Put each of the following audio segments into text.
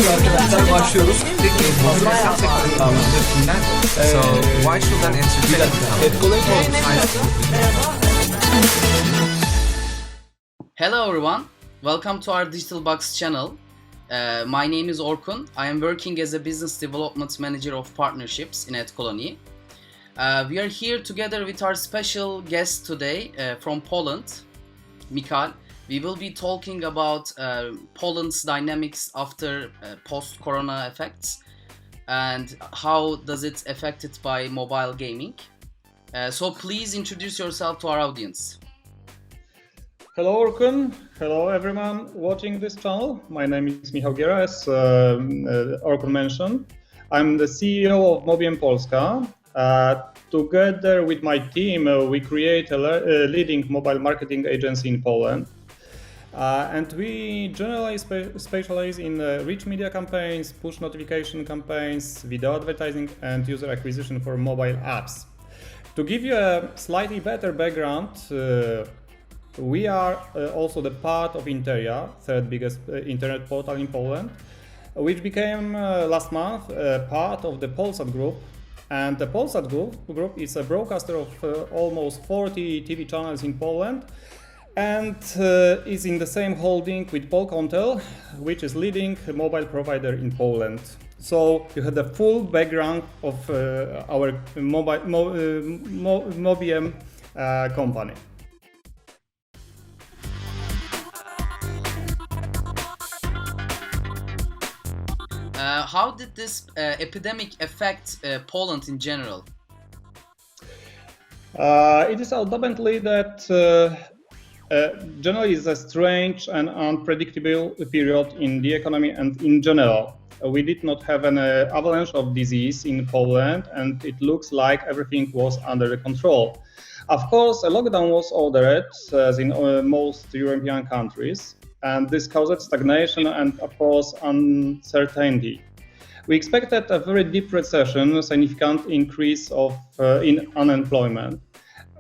Evet arkadaşlar başlıyoruz. So why should an Hello everyone, welcome to our DigitalBox channel. My name is Orkun. I am working as a business development manager of partnerships in AdColony. We are here together with our special guest today from Poland, Michal. We will be talking about Poland's dynamics after post-corona effects and how does it affected by mobile gaming. So please introduce yourself to our audience. Hello Orkun, hello everyone watching this channel. My name is Michal Giera, as Orkun mentioned. I'm the CEO of Mobiem Polska. Together with my team, we create a leading mobile marketing agency in Poland. And we generally specialize in rich media campaigns, push notification campaigns, video advertising, and user acquisition for mobile apps. To give you a slightly better background, we are also the part of Interia, third biggest internet portal in Poland, which became last month part of the Polsat Group. And the Polsat Group is a broadcaster of almost 40 TV channels in Poland and is in the same holding with Polkomtel, which is leading mobile provider in Poland. So you had the full background of our Mobiem company. How did this epidemic affect Poland in general? It is ultimately that generally it's a strange and unpredictable period in the economy and in general. We did not have an avalanche of disease in Poland and it looks like everything was under control. Of course, a lockdown was ordered, as in most European countries, and this caused stagnation and, of course, uncertainty. We expected a very deep recession, a significant increase in unemployment.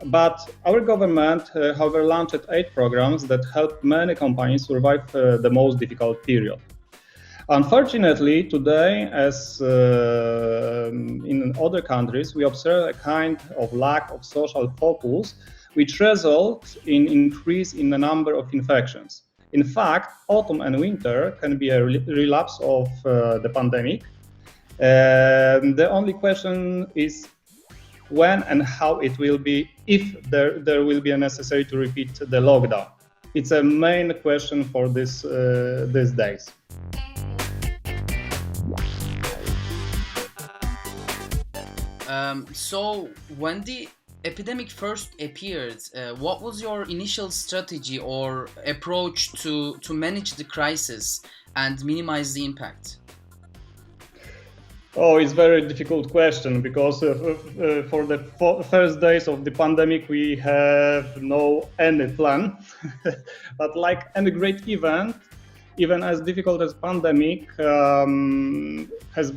But our government, however, launched 8 programs that helped many companies survive the most difficult period. Unfortunately, today, as in other countries, we observe a kind of lack of social focus, which results in increase in the number of infections. In fact, autumn and winter can be a relapse of the pandemic. The only question is when and how it will be, if there will be a necessary to repeat the lockdown. It's a main question for these days. So when the epidemic first appeared, what was your initial strategy or approach to manage the crisis and minimize the impact? Oh, it's a very difficult question because for the first days of the pandemic we have no any plan. But like any great event, even as difficult as pandemic has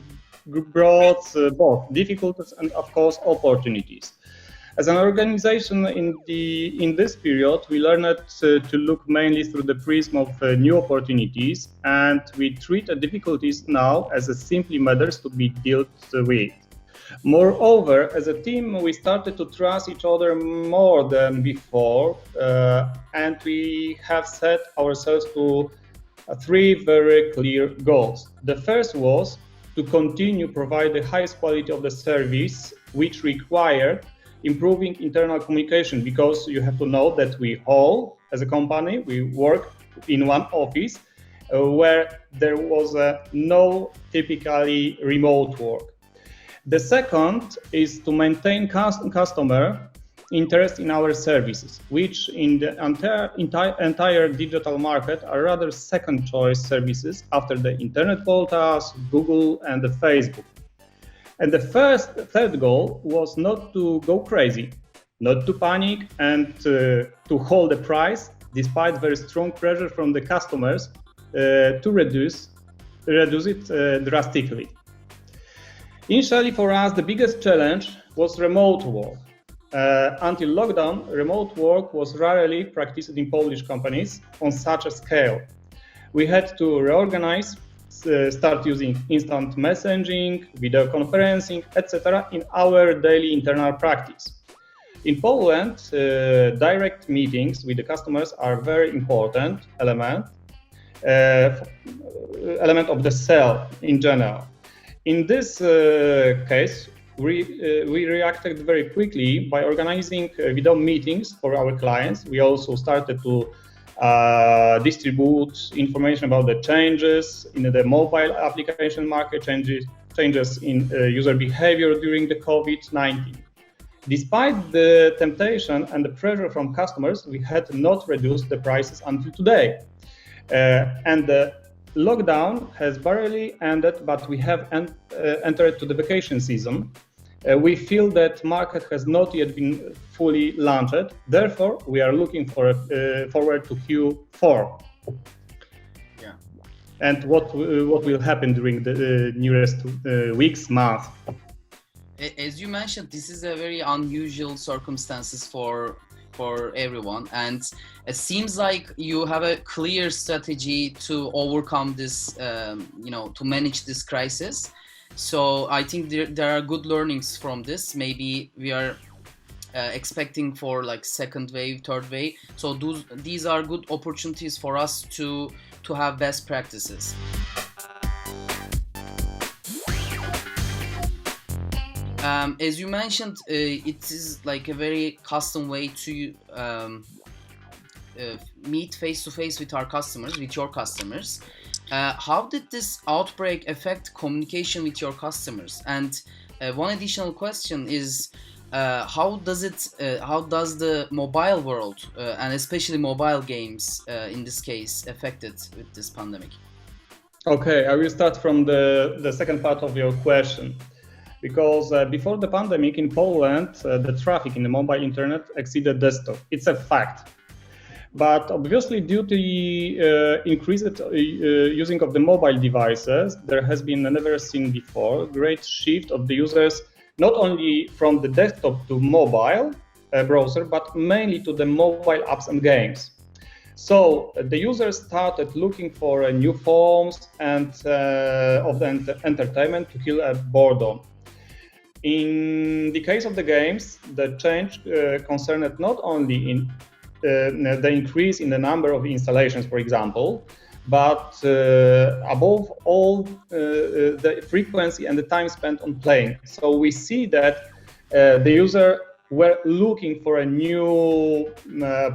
brought both difficulties and of course opportunities. As an organization in this period, we learned to look mainly through the prism of new opportunities, and we treat the difficulties now as a simply matters to be dealt with. Moreover, as a team, we started to trust each other more than before, and we have set ourselves to 3 very clear goals. The first was to continue to provide the highest quality of the service, which required improving internal communication, because you have to know that we all, as a company, we work in one office where there was no typically remote work. The second is to maintain customer interest in our services, which in the entire digital market are rather second choice services after the internet portals, Google and the Facebook. And the third goal was not to go crazy, not to panic and to hold the price despite very strong pressure from the customers to reduce it drastically. Initially for us, the biggest challenge was remote work. Until lockdown, remote work was rarely practiced in Polish companies on such a scale. We had to reorganize start using instant messaging, video conferencing, etc. in our daily internal practice. In Poland, direct meetings with the customers are a very important element of the sale in general. In this case, we reacted very quickly by organizing video meetings for our clients. We also started to distribute information about the changes in the mobile application market, changes in user behavior during the COVID-19. Despite the temptation and the pressure from customers, we had not reduced the prices until today. And the lockdown has barely ended, but we have entered to the vacation season. We feel that market has not yet been fully launched. Therefore, we are looking forward to Q4. Yeah. And what will happen during the nearest weeks, months. As you mentioned, this is a very unusual circumstances for everyone, and it seems like you have a clear strategy to overcome this, to manage this crisis. So I think there are good learnings from this. Maybe we are expecting for like second wave, third wave. So these are good opportunities for us to have best practices. As you mentioned, it is like a very custom way to meet face to face with our customers, with your customers. How did this outbreak affect communication with your customers? And one additional question is, how does the mobile world and especially mobile games in this case affected with this pandemic? Okay, I will start from the second part of your question. Because before the pandemic in Poland, the traffic in the mobile internet exceeded desktop. It's a fact. But obviously, due to the increased using of the mobile devices, there has been a never seen before great shift of the users, not only from the desktop to mobile browser, but mainly to the mobile apps and games. So the users started looking for new forms and of the entertainment to kill boredom. In the case of the games, the change concerned not only in the increase in the number of installations, for example, but above all the frequency and the time spent on playing. So we see that the user were looking for a new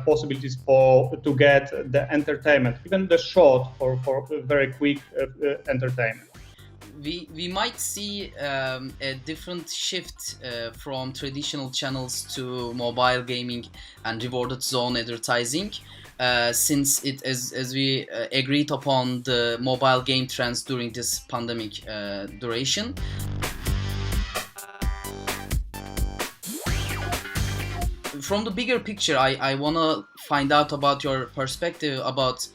possibilities to get the entertainment, even the short for very quick entertainment. We might see a different shift from traditional channels to mobile gaming and rewarded zone advertising, since it as we agreed upon the mobile game trends during this pandemic duration. From the bigger picture, I want to find out about your perspective about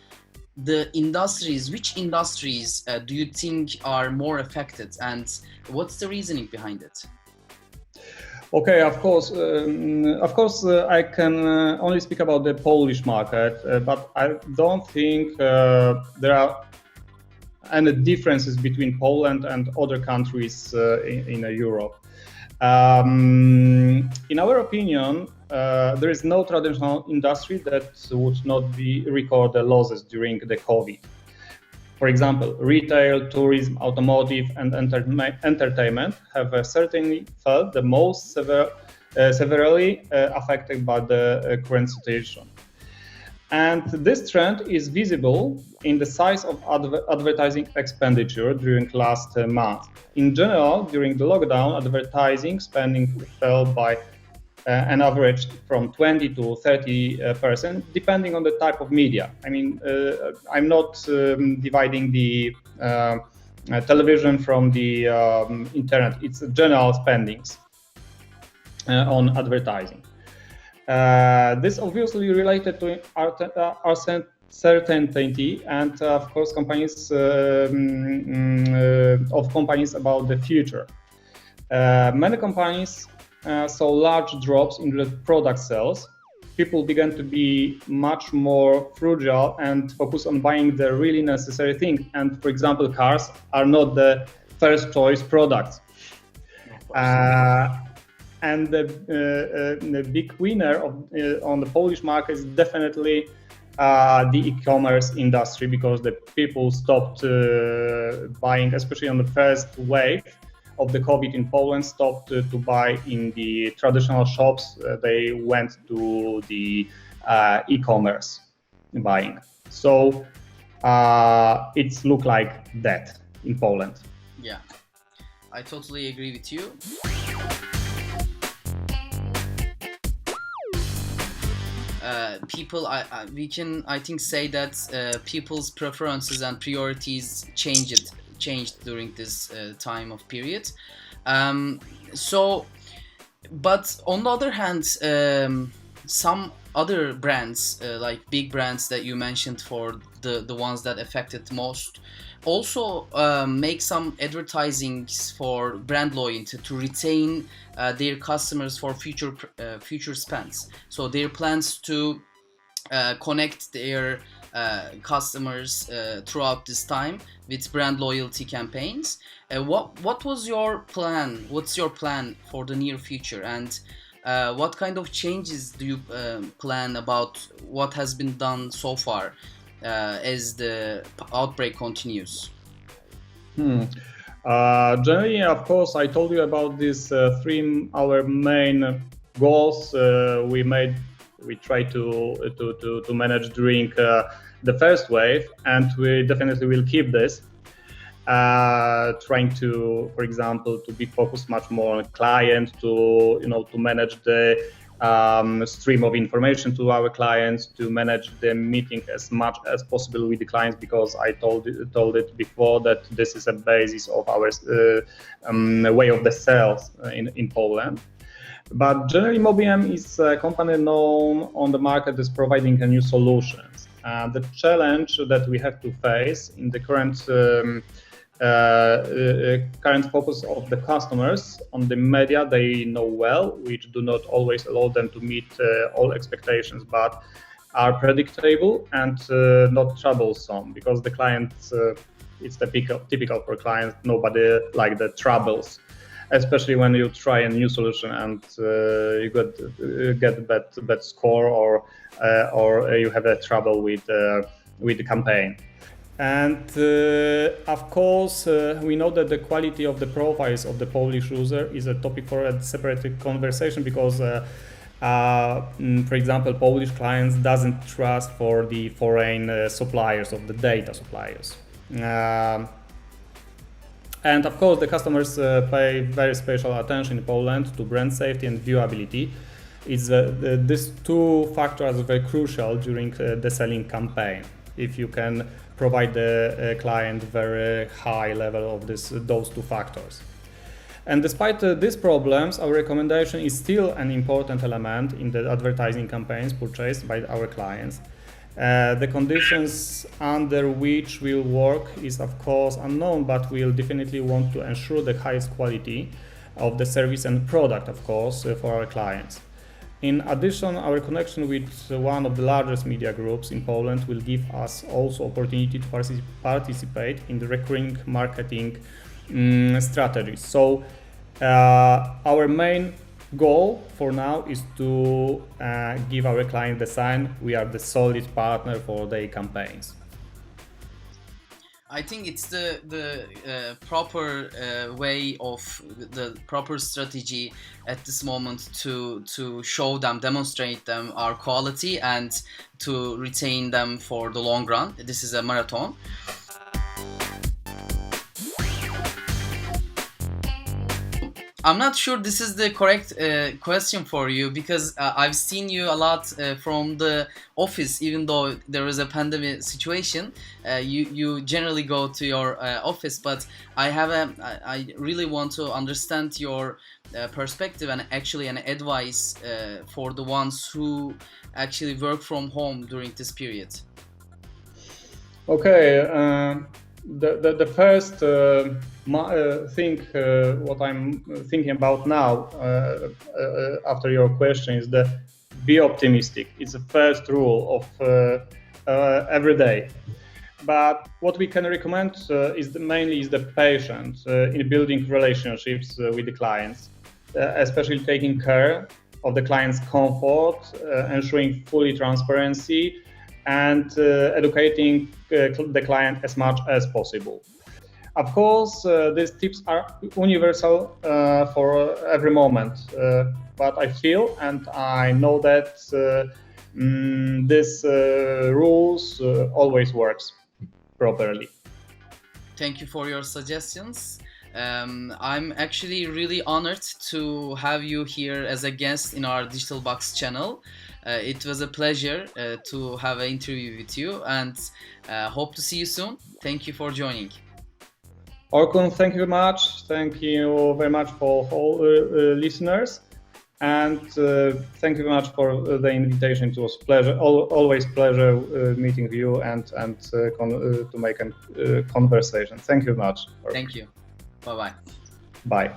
the industries. Which industries do you think are more affected, and what's the reasoning behind it? Okay, of course, I can only speak about the Polish market, but I don't think there are any differences between Poland and other countries in Europe. In our opinion, there is no traditional industry that would not be record losses during the COVID. For example, retail, tourism, automotive, and entertainment have certainly felt the most severely affected by the current situation. And this trend is visible in the size of advertising expenditure during last month. In general, during the lockdown, advertising spending fell by an average from 20 to 30%, depending on the type of media. I mean, I'm not dividing the television from the internet. It's general spendings on advertising. This obviously related to uncertainty and, of course, companies about the future. Many companies saw large drops in the product sales. people began to be much more frugal and focus on buying the really necessary thing. And for example, cars are not the first choice products. And the big winner on the Polish market is definitely the e-commerce industry, because the people stopped buying, especially on the first wave of the COVID in Poland, stopped to buy in the traditional shops. They went to the e-commerce buying. So it's look like that in Poland. Yeah, I totally agree with you. People, we can, I think, say that people's preferences and priorities changed during this time of period. So, but on the other hand, some other brands, like big brands that you mentioned, for the ones that affected most, also make some advertisings for brand loyalty to retain their customers for future spends. So their plans to connect their customers throughout this time with brand loyalty campaigns. What was your plan? What's your plan for the near future, and what kind of changes do you plan about what has been done so far as the outbreak continues? Generally, of course, I told you about these our main goals we try to manage during the first wave, and we definitely will keep this. Trying to, for example, to be focused much more on client, to manage the stream of information to our clients, to manage the meeting as much as possible with the clients, because I told it before that this is a basis of our way of the sales in Poland. But generally, Mobiem is a company known on the market as providing new solutions. The challenge that we have to face in the current focus of the customers on the media they know well, which do not always allow them to meet all expectations, but are predictable and not troublesome, because the clients, it's typical for clients. Nobody like the troubles, especially when you try a new solution and you get bad score, or you have a trouble with the campaign. And of course, we know that the quality of the profiles of the Polish user is a topic for a separate conversation, because, for example, Polish clients doesn't trust for the foreign suppliers, of the data suppliers. And of course, the customers pay very special attention in Poland to brand safety and viewability. These two factors are very crucial during the selling campaign. If you can provide the client very high level of those two factors. And despite these problems, our recommendation is still an important element in the advertising campaigns purchased by our clients. The conditions under which we'll work is of course unknown, but we'll definitely want to ensure the highest quality of the service and product, of course, for our clients. In addition, our connection with one of the largest media groups in Poland will give us also opportunity to participate in the recurring marketing strategies. So our main goal for now is to give our client the sign we are the solid partner for their campaigns. I think it's the proper way of the proper strategy at this moment to show them, demonstrate them our quality, and to retain them for the long run. This is a marathon. I'm not sure this is the correct question for you, because I've seen you a lot from the office. Even though there is a pandemic situation, you generally go to your office. But I really want to understand your perspective and actually an advice for the ones who actually work from home during this period. Okay. The first thing what I'm thinking about now after your question is the be optimistic. It's the first rule of every day. But what we can recommend mainly the patience in building relationships with the clients, especially taking care of the client's comfort, ensuring fully transparency, and educating the client as much as possible. Of course, these tips are universal for every moment, but I feel and I know that this rules always works properly. Thank you for your suggestions. I'm actually really honored to have you here as a guest in our DigitalBox channel. It was a pleasure to have an interview with you, and hope to see you soon. Thank you for joining. Orkun, thank you very much. Thank you very much for all listeners, and thank you very much for the invitation. It was pleasure, always pleasure meeting you and to make a conversation. Thank you very much. Thank you. Bye-bye. Bye.